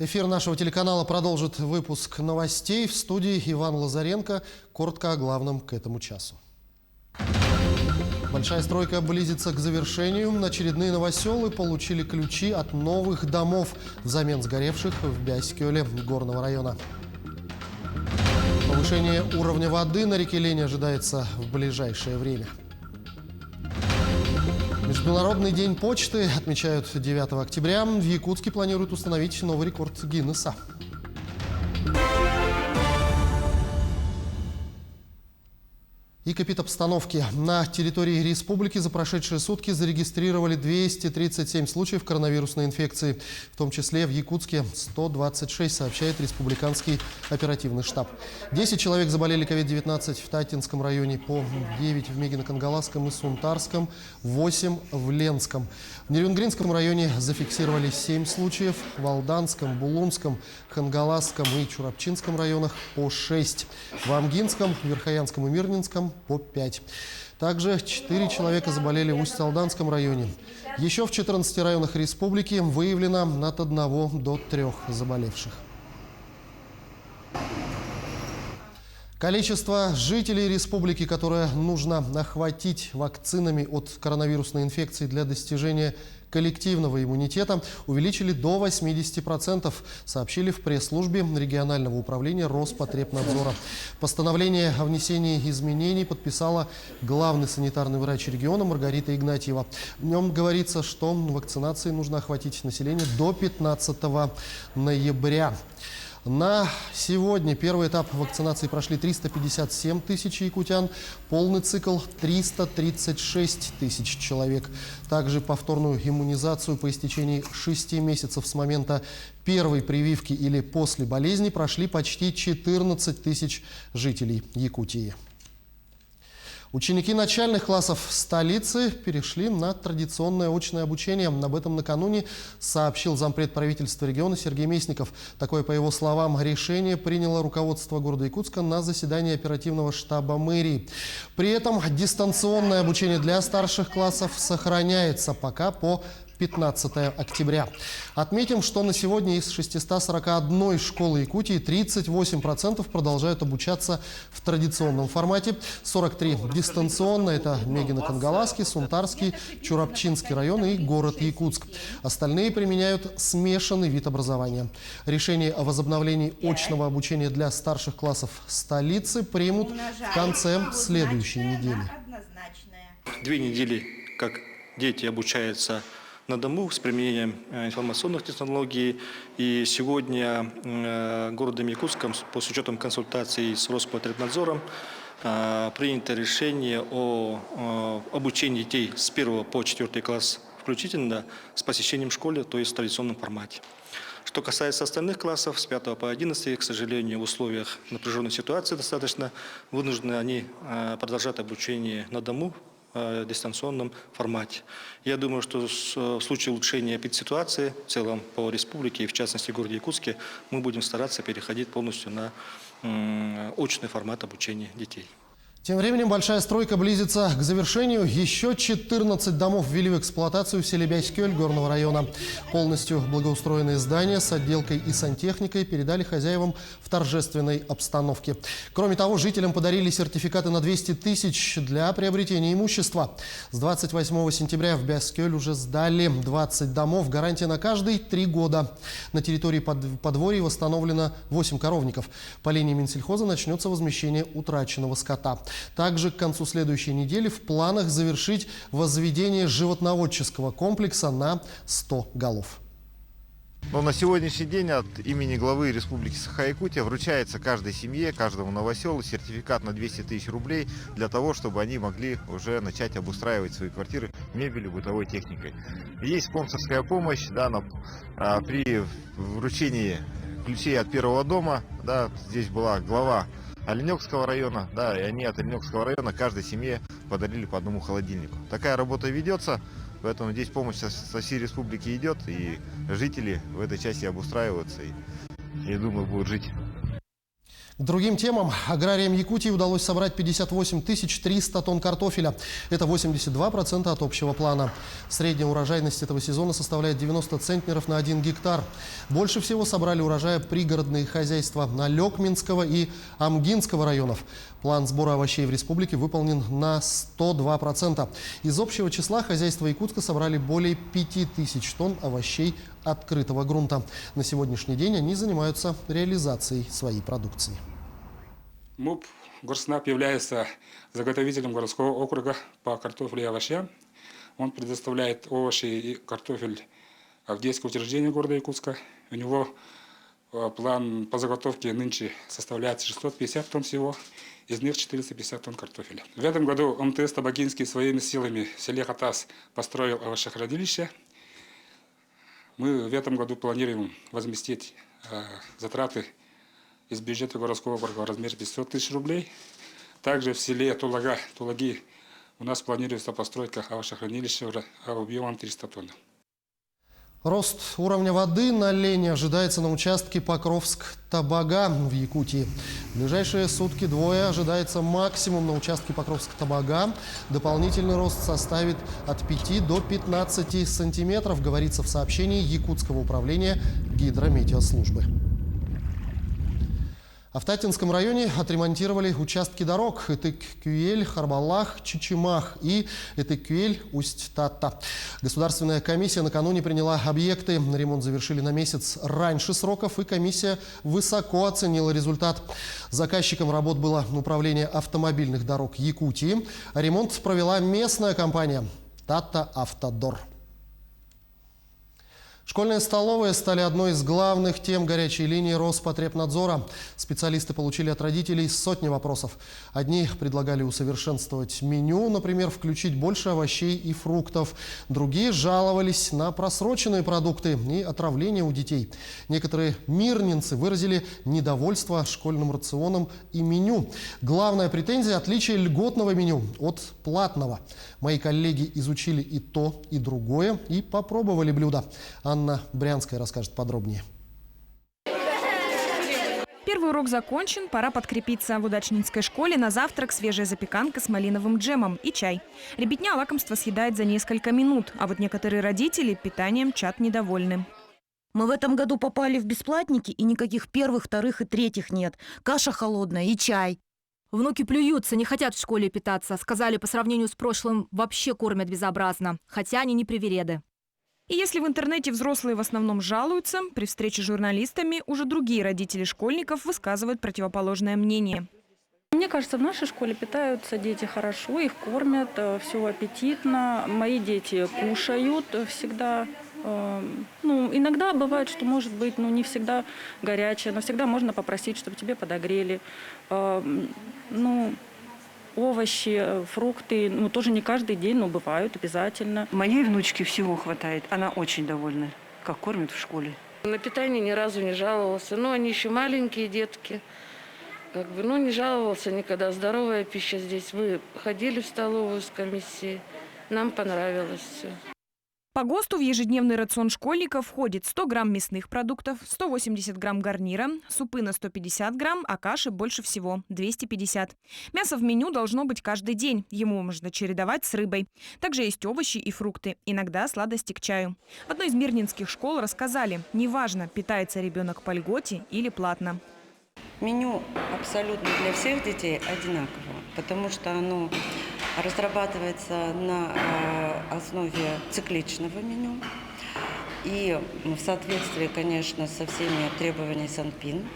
Эфир нашего телеканала продолжит выпуск новостей. В студии Иван Лазаренко. Коротко о главном к этому часу. Большая стройка близится к завершению. Очередные новоселы получили ключи от новых домов взамен сгоревших в Бяскёле горного района. Повышение уровня воды на реке Лени ожидается в ближайшее время. Международный день почты отмечают 9 октября. В Якутске планируют установить новый рекорд Гиннесса. И капитобстановки. На территории республики за прошедшие сутки зарегистрировали 237 случаев коронавирусной инфекции. В том числе в Якутске 126, сообщает республиканский оперативный штаб. 10 человек заболели COVID-19 в Татинском районе, по 9 в Мегино-Кангаласском и Сунтарском, 8 в Ленском. В Нерюнгринском районе зафиксировали 7 случаев, в Алданском, Булунском, Хангаласском и Чурапчинском районах по 6. В Амгинском, Верхоянском и Мирнинском по 5. Также 4 человека заболели в Усть-Алданском районе. Еще в 14 районах республики выявлено от 1 до 3 заболевших. Количество жителей республики, которое нужно охватить вакцинами от коронавирусной инфекции для достижения коллективного иммунитета, увеличили до 80%, сообщили в пресс-службе регионального управления Роспотребнадзора. Постановление о внесении изменений подписала главный санитарный врач региона Маргарита Игнатьева. В нем говорится, что вакцинацией нужно охватить население до 15 ноября. На сегодня первый этап вакцинации прошли 357 тысяч якутян, полный цикл 336 тысяч человек. Также повторную иммунизацию по истечении 6 месяцев с момента первой прививки или после болезни прошли почти 14 тысяч жителей Якутии. Ученики начальных классов столицы перешли на традиционное очное обучение. Об этом накануне сообщил зампред правительства региона Сергей Местников. Такое, по его словам, решение приняло руководство города Якутска на заседании оперативного штаба мэрии. При этом дистанционное обучение для старших классов сохраняется пока по 15 октября. Отметим, что на сегодня из 641 школы Якутии 38% продолжают обучаться в традиционном формате, 43 дистанционно, это Мегино-Кангаласский, Сунтарский, Чурапчинский районы и город Якутск. Остальные применяют смешанный вид образования. Решение о возобновлении очного обучения для старших классов столицы примут в конце следующей недели. 2 недели, как дети обучаются на дому с применением информационных технологий. И сегодня городом Якутском, с учетом консультаций с Роспотребнадзором, принято решение о обучении детей с 1 по 4 класс включительно с посещением школы, то есть в традиционном формате. Что касается остальных классов, с 5 по 11, к сожалению, в условиях напряженной ситуации достаточно, вынуждены они продолжать обучение на дому, в дистанционном формате. Я думаю, что в случае улучшения эпидситуации в целом по республике и в частности в городе Якутске мы будем стараться переходить полностью на очный формат обучения детей. Тем временем большая стройка близится к завершению. Еще 14 домов ввели в эксплуатацию в селе Бяскёль горного района. Полностью благоустроенные здания с отделкой и сантехникой передали хозяевам в торжественной обстановке. Кроме того, жителям подарили сертификаты на 200 тысяч для приобретения имущества. С 28 сентября в Бяскёль уже сдали 20 домов. Гарантия на каждый 3 года. На территории подворий восстановлено 8 коровников. По линии Минсельхоза начнется возмещение утраченного скота. Также к концу следующей недели в планах завершить возведение животноводческого комплекса на 100 голов. Но на сегодняшний день от имени главы Республики Саха-Якутия вручается каждой семье, каждому новоселу сертификат на 200 тысяч рублей для того, чтобы они могли уже начать обустраивать свои квартиры мебелью, бытовой техникой. Есть спонсорская помощь, да, при вручении ключей от первого дома. Да, здесь была глава Оленёкского района, да, и они от Оленёкского района каждой семье подарили по одному холодильнику. Такая работа ведется, поэтому здесь помощь со всей республики идет, и жители в этой части обустраиваются, и думаю, будут жить. К другим темам. Аграриям Якутии удалось собрать 58 300 тонн картофеля. Это 82% от общего плана. Средняя урожайность этого сезона составляет 90 центнеров на 1 гектар. Больше всего собрали урожая пригородные хозяйства Налёкминского и Амгинского районов. План сбора овощей в республике выполнен на 102%. Из общего числа хозяйства Якутска собрали более 5000 тонн овощей открытого грунта. На сегодняшний день они занимаются реализацией своей продукции. МУП Горснаб является заготовителем городского округа по картофелю и овощам. Он предоставляет овощи и картофель в детское учреждение города Якутска. У него план по заготовке нынче составляет 650 тонн всего, из них 450 тонн картофеля. В этом году МТС Табакинский своими силами в селе Хатас построил овощехранилище. Мы в этом году планируем возместить затраты из бюджета городского округа в размере 500 тысяч рублей. Также в селе Тулаги у нас планируется постройка овощехранилища объемом 300 тонн. Рост уровня воды на Лени ожидается на участке Покровск-Табага в Якутии. В ближайшие сутки-двое ожидается максимум на участке Покровск-Табага. Дополнительный рост составит от 5 до 15 сантиметров, говорится в сообщении Якутского управления гидрометеослужбы. А в Татинском районе отремонтировали участки дорог Этык-Кюель, Харбалах, Чичимах и Этык-Кюель, Усть-Тата. Государственная комиссия накануне приняла объекты. Ремонт завершили на месяц раньше сроков, и комиссия высоко оценила результат. Заказчиком работ было Управление автомобильных дорог Якутии. А ремонт провела местная компания «Тата-Автодор». Школьные столовые стали одной из главных тем горячей линии Роспотребнадзора. Специалисты получили от родителей сотни вопросов. Одни предлагали усовершенствовать меню, например, включить больше овощей и фруктов. Другие жаловались на просроченные продукты и отравление у детей. Некоторые мирнинцы выразили недовольство школьным рационом и меню. Главная претензия – отличие льготного меню от платного. Мои коллеги изучили и то, и другое и попробовали блюда. Анна Брянская расскажет подробнее. Первый урок закончен, пора подкрепиться. В удачнинской школе на завтрак свежая запеканка с малиновым джемом и чай. Ребятня лакомство съедает за несколько минут, а вот некоторые родители питанием чад недовольны. Мы в этом году попали в бесплатники, и никаких первых, вторых и третьих нет. Каша холодная и чай. Внуки плюются, не хотят в школе питаться. Сказали, по сравнению с прошлым вообще кормят безобразно. Хотя они не привереды. И если в интернете взрослые в основном жалуются, при встрече с журналистами уже другие родители школьников высказывают противоположное мнение. Мне кажется, в нашей школе питаются дети хорошо, их кормят, все аппетитно. Мои дети кушают всегда. Иногда бывает, что может быть, не всегда горячее, но всегда можно попросить, чтобы тебе подогрели. Овощи, фрукты, тоже не каждый день, но бывают обязательно. Моей внучке всего хватает. Она очень довольна, как кормят в школе. На питание ни разу не жаловался. Они еще маленькие детки. Не жаловался никогда. Здоровая пища здесь. Мы ходили в столовую с комиссией. Нам понравилось все. По ГОСТу в ежедневный рацион школьников входит 100 грамм мясных продуктов, 180 грамм гарнира, супы на 150 грамм, а каши больше всего – 250. Мясо в меню должно быть каждый день. Ему можно чередовать с рыбой. Также есть овощи и фрукты, иногда сладости к чаю. В одной из мирнинских школ рассказали, неважно, питается ребенок по льготе или платно. Меню абсолютно для всех детей одинаково, потому что оно разрабатывается на основе цикличного меню и в соответствии, конечно, со всеми требованиями Санпин.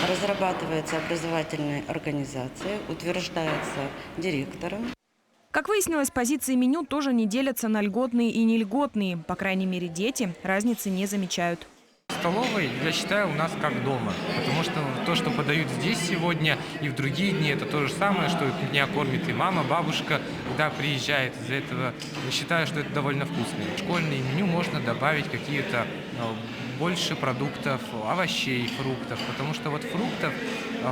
Разрабатывается образовательной организацией, утверждается директором. Как выяснилось, позиции меню тоже не делятся на льготные и нельготные. По крайней мере, дети разницы не замечают. Столовой, я считаю, у нас как дома, потому что то, что подают здесь сегодня и в другие дни, это то же самое, что меня кормит и мама, бабушка, когда приезжает. Из-за этого я считаю, что это довольно вкусно. В школьное меню можно добавить какие-то больше продуктов, овощей, фруктов, потому что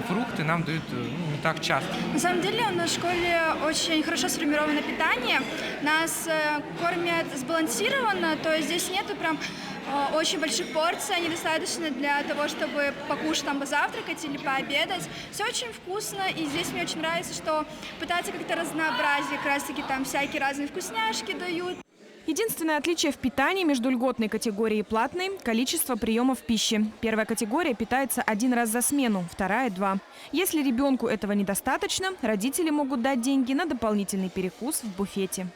фрукты нам дают не так часто. На самом деле у нас в школе очень хорошо сформировано питание. Нас кормят сбалансированно, то есть здесь нету прям очень больших порций, они достаточно для того, чтобы покушать, там, позавтракать или пообедать. Все очень вкусно, и здесь мне очень нравится, что пытаются как-то разнообразие, как раз-таки там всякие разные вкусняшки дают. Единственное отличие в питании между льготной категорией и платной – количество приемов пищи. Первая категория питается 1 раз за смену, вторая – 2. Если ребенку этого недостаточно, родители могут дать деньги на дополнительный перекус в буфете.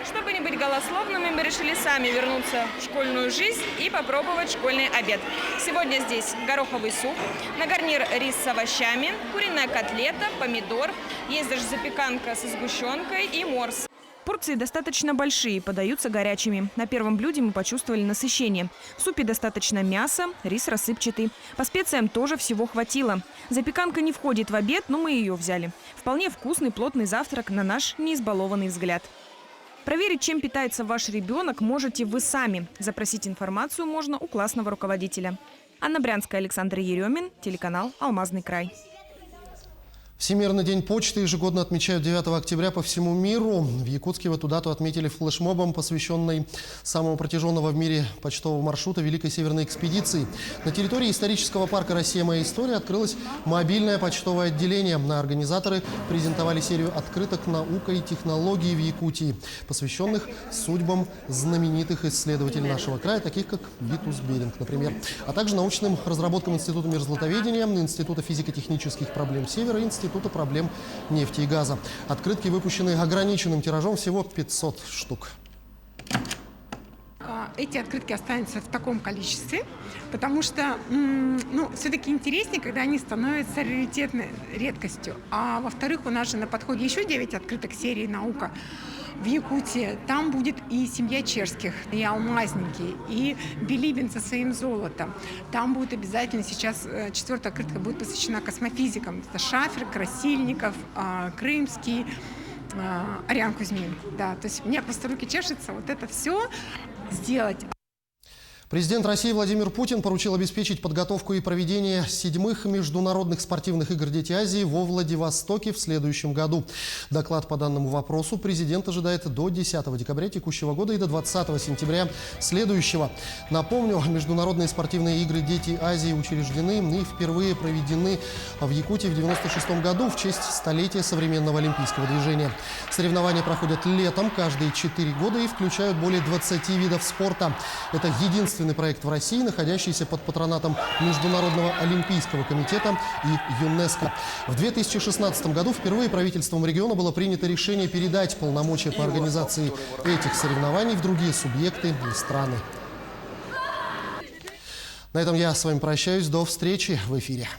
Чтобы не быть голословными, мы решили сами вернуться в школьную жизнь и попробовать школьный обед. Сегодня здесь гороховый суп, на гарнир рис с овощами, куриная котлета, помидор, есть даже запеканка со сгущенкой и морс. Порции достаточно большие, подаются горячими. На первом блюде мы почувствовали насыщение. В супе достаточно мяса, рис рассыпчатый. По специям тоже всего хватило. Запеканка не входит в обед, но мы ее взяли. Вполне вкусный, плотный завтрак на наш неизбалованный взгляд. Проверить, чем питается ваш ребенок, можете вы сами. Запросить информацию можно у классного руководителя. Анна Брянская, Александр Еремин, телеканал «Алмазный край». Всемирный день почты ежегодно отмечают 9 октября по всему миру. В Якутске в эту дату отметили флешмобом, посвященной самого протяженного в мире почтового маршрута Великой Северной экспедиции. На территории исторического парка «Россия. Моя история» открылось мобильное почтовое отделение. Организаторы презентовали серию открыток «Наука и технологии в Якутии», посвященных судьбам знаменитых исследователей нашего края, таких как Витус Беринг, например, а также научным разработкам Института мерзлотоведения, Института физико-технических проблем Севера и Института проблем нефти и газа. Открытки выпущены ограниченным тиражом, всего 500 штук. Эти открытки останутся в таком количестве, потому что все-таки интереснее, когда они становятся раритетной редкостью. А во-вторых, у нас же на подходе еще 9 открыток серии «Наука» в Якутии. Там будет и семья Черских, и алмазники, и Билибин со своим золотом. Там будет обязательно сейчас 4-я открытка будет посвящена космофизикам. Это Шафер, Красильников, Крымский, Ариан Кузьмин. Да, то есть мне просто руки чешутся вот это все сделать. Президент России Владимир Путин поручил обеспечить подготовку и проведение 7-х международных спортивных игр «Дети Азии» во Владивостоке в следующем году. Доклад по данному вопросу президент ожидает до 10 декабря текущего года и до 20 сентября следующего. Напомню, международные спортивные игры «Дети Азии» учреждены и впервые проведены в Якутии в 1996 году в честь столетия современного олимпийского движения. Соревнования проходят летом каждые 4 года и включают более 20 видов спорта. Это единственный проект в России, находящийся под патронатом Международного олимпийского комитета и ЮНЕСКО. В 2016 году впервые правительством региона было принято решение передать полномочия по организации этих соревнований в другие субъекты и страны. На этом я с вами прощаюсь. До встречи в эфире.